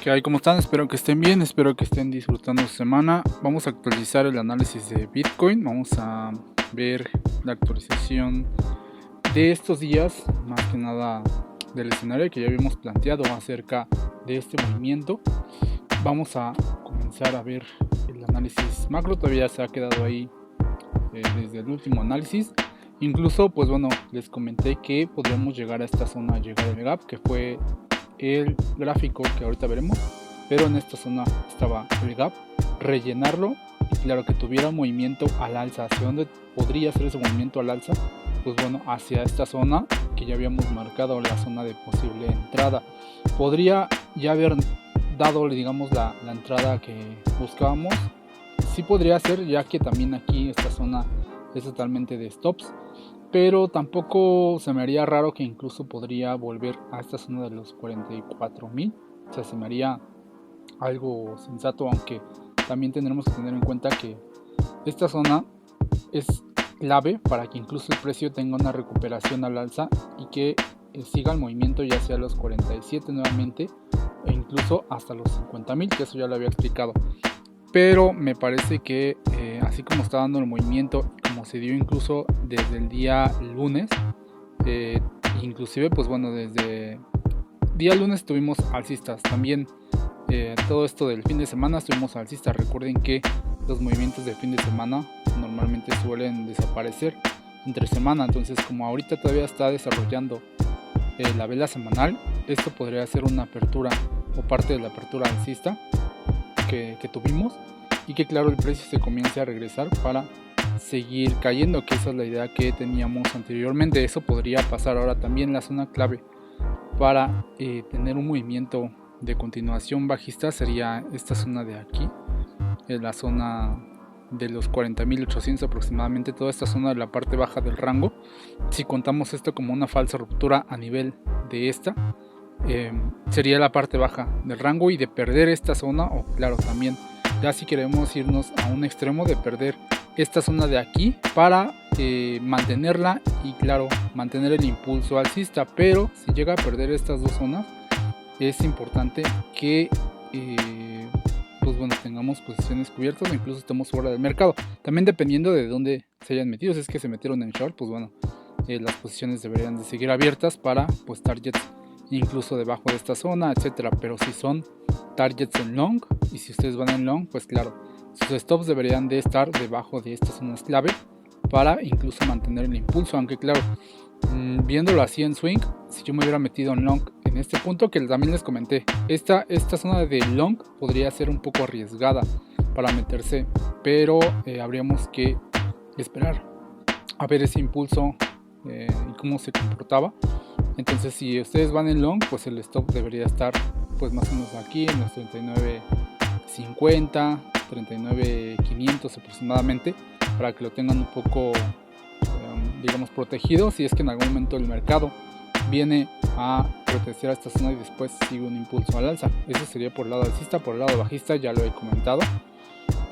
¿Qué hay? ¿Cómo están? Espero que estén bien, espero que estén disfrutando su semana. Vamos a actualizar el análisis de Bitcoin, vamos a ver la actualización de estos días, más que nada del escenario que ya habíamos planteado acerca de este movimiento. Vamos a comenzar a ver el análisis macro, todavía se ha quedado ahí desde el último análisis. Incluso, pues bueno, les comenté que podríamos llegar a esta zona, llegar al gap, que fue el gráfico que ahorita veremos, pero en esta zona estaba el gap, rellenarlo y claro que tuviera movimiento al alza. ¿Hacia dónde podría ser ese movimiento al alza? Pues bueno, hacia esta zona que ya habíamos marcado, la zona de posible entrada. Podría ya haber dado, digamos, la entrada que buscábamos. Sí podría ser, ya que también aquí esta zona es totalmente de stops, pero tampoco se me haría raro que incluso podría volver a esta zona de los 44.000. O sea, se me haría algo sensato, aunque también tendremos que tener en cuenta que esta zona es clave para que incluso el precio tenga una recuperación al alza y que siga el movimiento ya sea a los 47 nuevamente e incluso hasta los 50.000, que eso ya lo había explicado. Pero me parece que así como está dando el movimiento, como se dio incluso desde el día lunes, inclusive pues bueno, desde día lunes tuvimos alcistas también. Todo esto del fin de semana estuvimos alcistas. Recuerden que los movimientos de fin de semana normalmente suelen desaparecer entre semana, entonces como ahorita todavía está desarrollando la vela semanal, esto podría ser una apertura o parte de la apertura alcista que tuvimos, y que claro el precio se comience a regresar para seguir cayendo, que esa es la idea que teníamos anteriormente. Eso podría pasar. Ahora también la zona clave para tener un movimiento de continuación bajista sería esta zona de aquí, la zona de los 40.800 aproximadamente, toda esta zona de la parte baja del rango. Si contamos esto como una falsa ruptura a nivel de esta, sería la parte baja del rango, y de perder esta zona, o claro también ya si queremos irnos a un extremo de perder esta zona de aquí para mantenerla y claro mantener el impulso alcista. Pero si llega a perder estas dos zonas, es importante que pues bueno, tengamos posiciones cubiertas o incluso estemos fuera del mercado, también dependiendo de dónde se hayan metido. Si es que se metieron en short, pues bueno, las posiciones deberían de seguir abiertas para pues targets incluso debajo de esta zona, etcétera. Pero si son targets en long, y si ustedes van en long, pues claro, sus stops deberían de estar debajo de estas zonas clave para incluso mantener el impulso. Aunque claro, viéndolo así en swing, si yo me hubiera metido en long en este punto, que también les comenté, esta zona de long podría ser un poco arriesgada para meterse, pero habríamos que esperar a ver ese impulso y cómo se comportaba. Entonces si ustedes van en long, pues el stop debería estar pues más o menos aquí en los 39.50, 39.500 aproximadamente, para que lo tengan un poco digamos protegido si es que en algún momento el mercado viene a proteger a esta zona y después sigue un impulso al alza. Eso sería por el lado alcista. Por el lado bajista ya lo he comentado,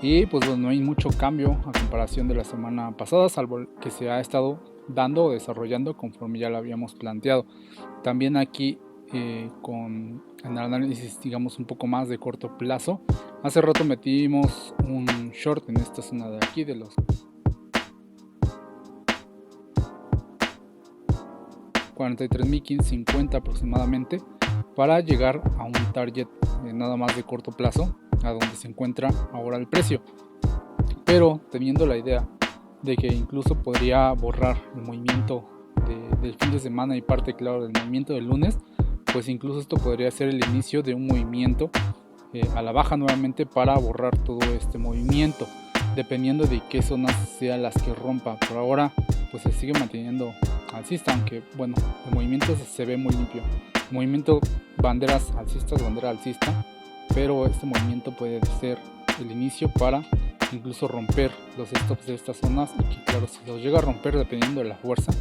y pues bueno, no hay mucho cambio a comparación de la semana pasada, salvo que se ha estado dando o desarrollando conforme ya lo habíamos planteado. También aquí con el análisis digamos un poco más de corto plazo, hace rato metimos un short en esta zona de aquí de los 43.550 aproximadamente, para llegar a un target nada más de corto plazo, a donde se encuentra ahora el precio. Pero teniendo la idea de que incluso podría borrar el movimiento del fin de semana y parte claro del movimiento del lunes, pues incluso esto podría ser el inicio de un movimiento a la baja nuevamente para borrar todo este movimiento, dependiendo de qué zonas sean las que rompa. Por ahora pues se sigue manteniendo alcista, aunque bueno, el movimiento se ve muy limpio, movimiento banderas alcistas, bandera alcista, pero este movimiento puede ser el inicio para incluso romper los stops de estas zonas, y que claro, si los llega a romper, dependiendo de la fuerza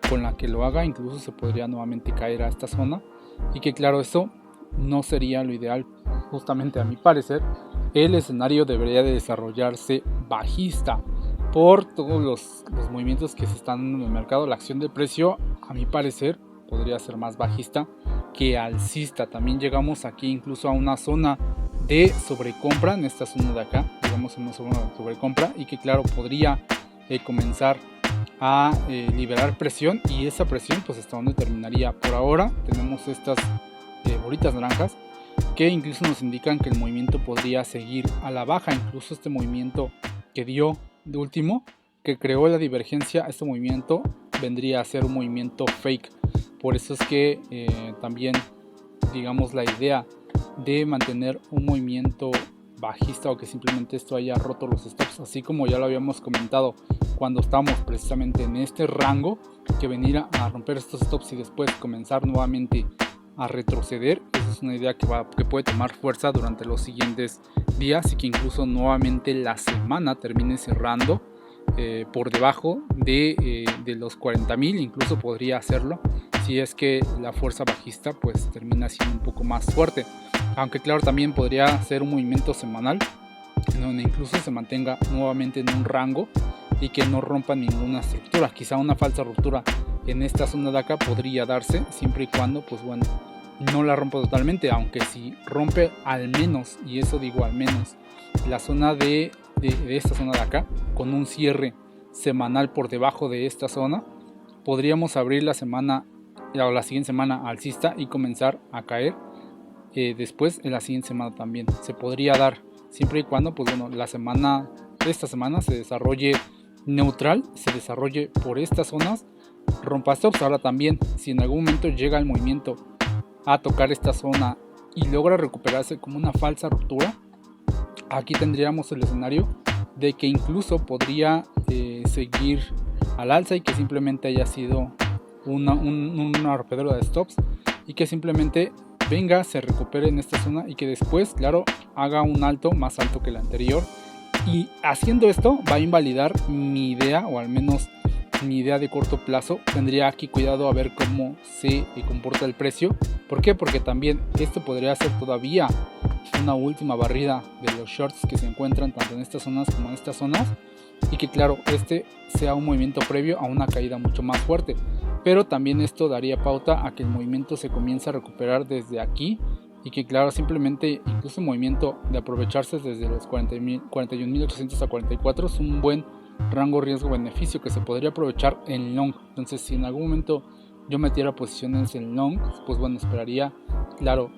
con la que lo haga, incluso se podría nuevamente caer a esta zona, y que claro, eso no sería lo ideal. Justamente a mi parecer el escenario debería de desarrollarse bajista por todos los movimientos que se están dando en el mercado. La acción del precio a mi parecer podría ser más bajista, que alcista. También llegamos aquí incluso a una zona de sobrecompra en esta zona de acá, digamos una zona de sobrecompra, y que claro podría comenzar a liberar presión, y esa presión pues hasta donde terminaría. Por ahora tenemos estas bolitas naranjas que incluso nos indican que el movimiento podría seguir a la baja. Incluso este movimiento que dio de último, que creó la divergencia, este movimiento vendría a ser un movimiento fake. Por eso es que también digamos la idea de mantener un movimiento bajista, o que simplemente esto haya roto los stops, así como ya lo habíamos comentado cuando estábamos precisamente en este rango, que venir a romper estos stops y después comenzar nuevamente a retroceder. Esa es una idea que puede tomar fuerza durante los siguientes días, y que incluso nuevamente la semana termine cerrando por debajo de los 40.000, incluso podría hacerlo si es que la fuerza bajista pues termina siendo un poco más fuerte. Aunque claro, también podría ser un movimiento semanal en donde incluso se mantenga nuevamente en un rango y que no rompa ninguna estructura. Quizá una falsa ruptura en esta zona de acá podría darse, siempre y cuando pues bueno, no la rompa totalmente. Aunque si rompe al menos, y eso digo al menos, la zona de esta zona de acá, con un cierre semanal por debajo de esta zona, podríamos abrir la semana o la siguiente semana alcista y comenzar a caer después en la siguiente semana también. Se podría dar, siempre y cuando pues bueno, esta semana se desarrolle neutral, se desarrolle por estas zonas, rompa stops. Ahora también, si en algún momento llega el movimiento a tocar esta zona y logra recuperarse como una falsa ruptura, aquí tendríamos el escenario de que incluso podría seguir al alza, y que simplemente haya sido una rompedora de stops, y que simplemente venga, se recupere en esta zona, y que después claro haga un alto más alto que el anterior. Y haciendo esto va a invalidar mi idea, o al menos mi idea de corto plazo. Tendría aquí cuidado a ver cómo se comporta el precio. ¿Por qué? Porque también esto podría ser todavía una última barrida de los shorts que se encuentran tanto en estas zonas como en estas zonas, y que claro, este sea un movimiento previo a una caída mucho más fuerte. Pero también esto daría pauta a que el movimiento se comience a recuperar desde aquí, y que claro, simplemente incluso el movimiento de aprovecharse desde los 41.800 a 44 es un buen rango riesgo-beneficio que se podría aprovechar en long. Entonces si en algún momento yo metiera posiciones en long, pues bueno, esperaría claro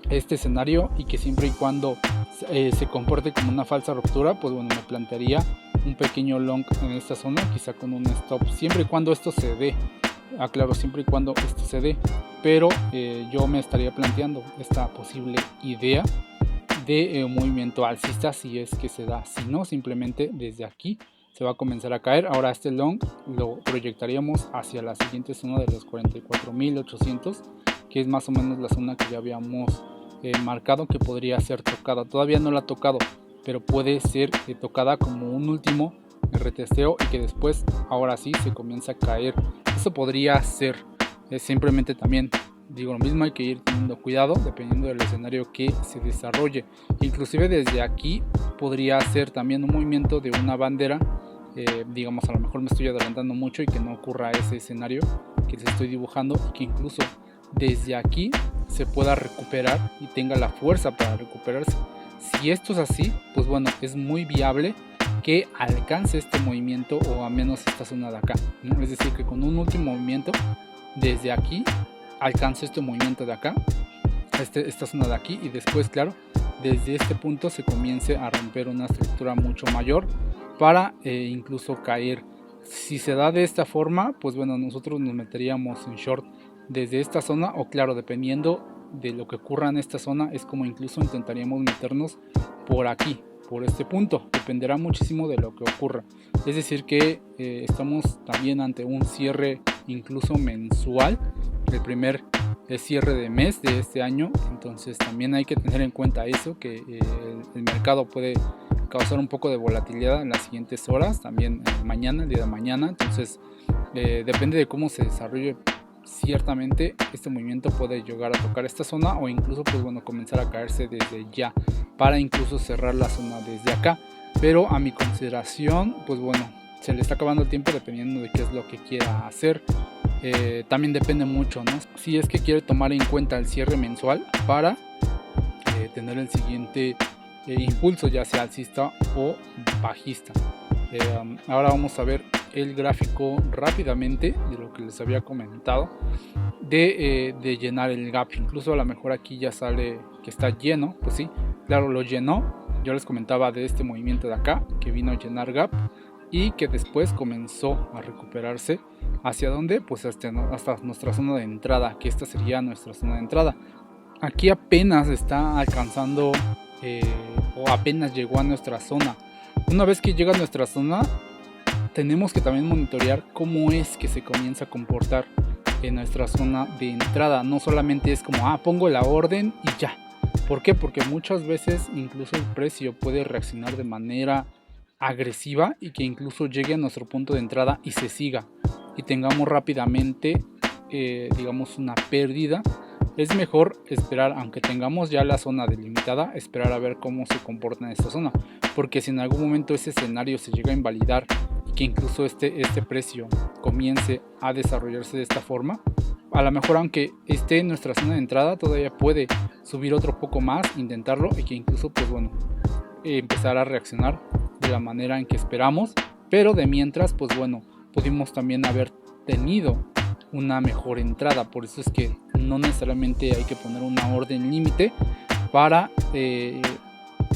este escenario, y que siempre y cuando se comporte como una falsa ruptura, pues bueno, me plantearía un pequeño long en esta zona, quizá con un stop, siempre y cuando esto se dé. Claro, siempre y cuando esto se dé, pero yo me estaría planteando esta posible idea de un movimiento alcista si es que se da. Si no, simplemente desde aquí se va a comenzar a caer. Ahora este long lo proyectaríamos hacia la siguiente zona de los 44.800, que es más o menos la zona que ya habíamos marcado que podría ser tocada. Todavía no la ha tocado, pero puede ser tocada como un último retesteo, y que después ahora sí se comienza a caer. Eso podría ser. Simplemente también digo lo mismo, hay que ir teniendo cuidado dependiendo del escenario que se desarrolle. Inclusive desde aquí podría ser también un movimiento de una bandera. Digamos, a lo mejor me estoy adelantando mucho y que no ocurra ese escenario que les estoy dibujando, y que incluso desde aquí se pueda recuperar y tenga la fuerza para recuperarse. Si esto es así, pues bueno, es muy viable que alcance este movimiento, o a menos esta zona de acá, ¿no? Es decir, que con un último movimiento desde aquí alcance este movimiento de acá, esta zona de aquí, y después claro, desde este punto se comience a romper una estructura mucho mayor para incluso caer. Si se da de esta forma, pues bueno, nosotros nos meteríamos en short desde esta zona, o claro, dependiendo de lo que ocurra en esta zona, es como incluso intentaríamos meternos por aquí, por este punto. Dependerá muchísimo de lo que ocurra. Es decir que estamos también ante un cierre incluso mensual, el primer cierre de mes de este año. Entonces también hay que tener en cuenta eso, que el mercado puede causar un poco de volatilidad en las siguientes horas, también mañana, el día de mañana. Entonces depende de cómo se desarrolle. Ciertamente este movimiento puede llegar a tocar esta zona, o incluso pues bueno, comenzar a caerse desde ya para incluso cerrar la zona desde acá. Pero a mi consideración, pues bueno, se le está acabando el tiempo dependiendo de qué es lo que quiera hacer. también depende mucho, ¿no? Si es que quiere tomar en cuenta el cierre mensual para tener el siguiente impulso, ya sea alcista o bajista. Ahora vamos a ver el gráfico rápidamente de lo que les había comentado de llenar el gap. Incluso a lo mejor aquí ya sale que está lleno, pues sí, claro, lo llenó. Yo les comentaba de este movimiento de acá que vino a llenar gap y que después comenzó a recuperarse. ¿Hacia dónde? Pues hasta nuestra zona de entrada, que esta sería nuestra zona de entrada. Aquí apenas está alcanzando o apenas llegó a nuestra zona. Una vez que llega a nuestra zona, tenemos que también monitorear cómo es que se comienza a comportar en nuestra zona de entrada. No solamente es como, pongo la orden y ya. ¿Por qué? Porque muchas veces incluso el precio puede reaccionar de manera agresiva y que incluso llegue a nuestro punto de entrada y se siga y tengamos rápidamente digamos una pérdida. Es mejor esperar, aunque tengamos ya la zona delimitada, esperar a ver cómo se comporta en esta zona, porque si en algún momento ese escenario se llega a invalidar y que incluso este precio comience a desarrollarse de esta forma, a lo mejor aunque esté en nuestra zona de entrada todavía puede subir otro poco más, intentarlo y que incluso pues bueno empezar a reaccionar de la manera en que esperamos, pero de mientras pues bueno pudimos también haber tenido una mejor entrada. Por eso es que no necesariamente hay que poner una orden límite para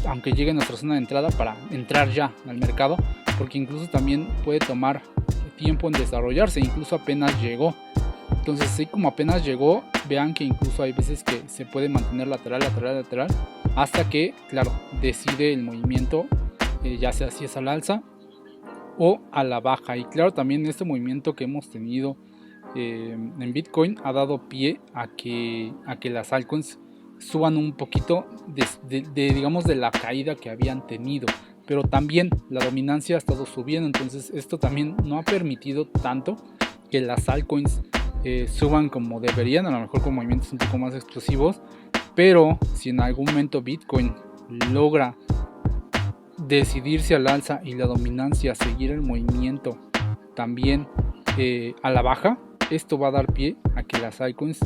aunque llegue a nuestra zona de entrada, para entrar ya al mercado, porque incluso también puede tomar tiempo en desarrollarse, incluso apenas llegó. Entonces así como apenas llegó, vean que incluso hay veces que se puede mantener lateral hasta que claro decide el movimiento, ya sea si es al alza o a la baja. Y claro, también este movimiento que hemos tenido en Bitcoin ha dado pie a que las altcoins suban un poquito digamos de la caída que habían tenido, pero también la dominancia ha estado subiendo. Entonces esto también no ha permitido tanto que las altcoins suban como deberían, a lo mejor con movimientos un poco más explosivos. Pero si en algún momento Bitcoin logra decidirse al alza y la dominancia seguir el movimiento también a la baja, esto va a dar pie a que las altcoins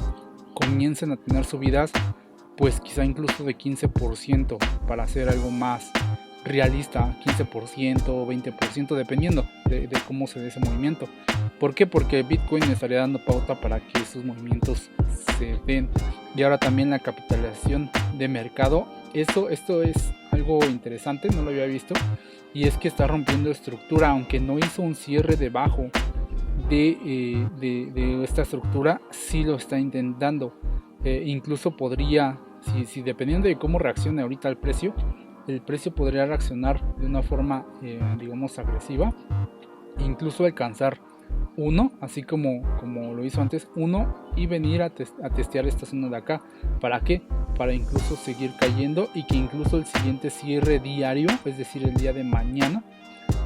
comiencen a tener subidas pues quizá incluso de 15%, para hacer algo más realista, 15% o 20% dependiendo de cómo se dé ese movimiento. ¿Por qué? Porque Bitcoin estaría dando pauta para que esos movimientos se den. Y ahora también la capitalización de mercado, esto es algo interesante, no lo había visto, y es que está rompiendo estructura, aunque no hizo un cierre debajo de esta estructura, sí lo está intentando. Incluso podría, si dependiendo de cómo reaccione ahorita el precio podría reaccionar de una forma digamos agresiva, incluso alcanzar 1, así como lo hizo antes, 1, y venir a testear esta zona de acá. ¿Para qué? Para incluso seguir cayendo y que incluso el siguiente cierre diario, es decir el día de mañana,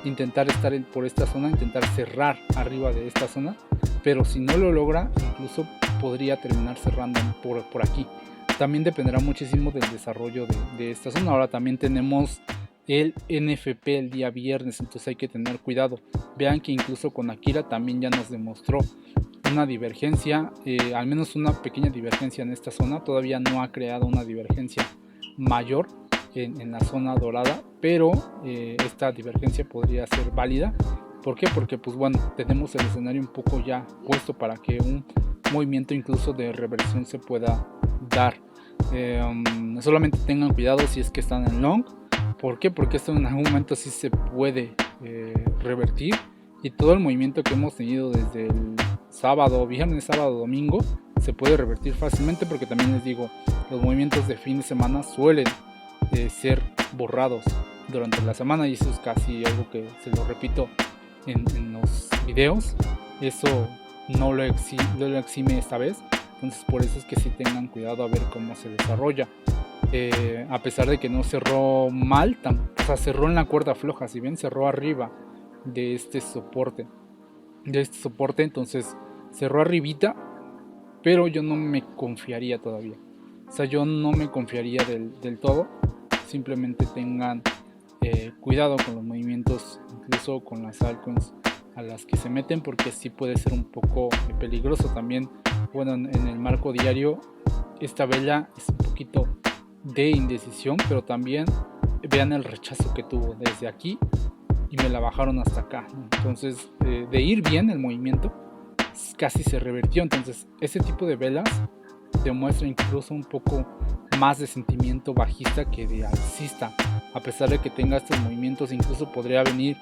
intentar estar por esta zona, intentar cerrar arriba de esta zona. Pero si no lo logra, incluso podría terminar cerrando por aquí. También dependerá muchísimo del desarrollo de esta zona. Ahora también tenemos el NFP el día viernes, entonces hay que tener cuidado. Vean que incluso con Akira también ya nos demostró una divergencia, al menos una pequeña divergencia en esta zona. Todavía no ha creado una divergencia mayor en la zona dorada, pero esta divergencia podría ser válida. ¿Por qué? Porque pues bueno, tenemos el escenario un poco ya puesto para que un movimiento incluso de reversión se pueda dar. Solamente tengan cuidado si es que están en long. ¿Por qué? Porque esto en algún momento sí se puede revertir, y todo el movimiento que hemos tenido desde el sábado, viernes, sábado, domingo se puede revertir fácilmente, porque también les digo, los movimientos de fin de semana suelen ser borrados durante la semana, y eso es casi algo que se lo repito en los videos. Eso no lo exime esta vez. Entonces por eso es que sí tengan cuidado a ver cómo se desarrolla. A pesar de que no cerró mal, o sea, cerró en la cuerda floja. Si bien cerró arriba de este soporte, entonces cerró arribita, pero yo no me confiaría todavía. O sea, yo no me confiaría del todo. Simplemente tengan cuidado con los movimientos, incluso con las altcoins a las que se meten, porque sí puede ser un poco peligroso también. Bueno, en el marco diario esta vela es un poquito de indecisión, pero también vean el rechazo que tuvo desde aquí y me la bajaron hasta acá, ¿no? Entonces de ir bien el movimiento casi se revertió. Entonces ese tipo de velas demuestra incluso un poco más de sentimiento bajista que de alcista. A pesar de que tenga estos movimientos, incluso podría venir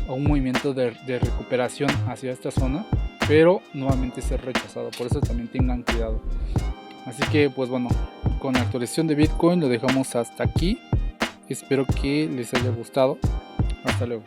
a un movimiento de recuperación hacia esta zona, pero nuevamente ser rechazado. Por eso también tengan cuidado. Así que pues bueno, con la actualización de Bitcoin lo dejamos hasta aquí. Espero que les haya gustado. Hasta luego.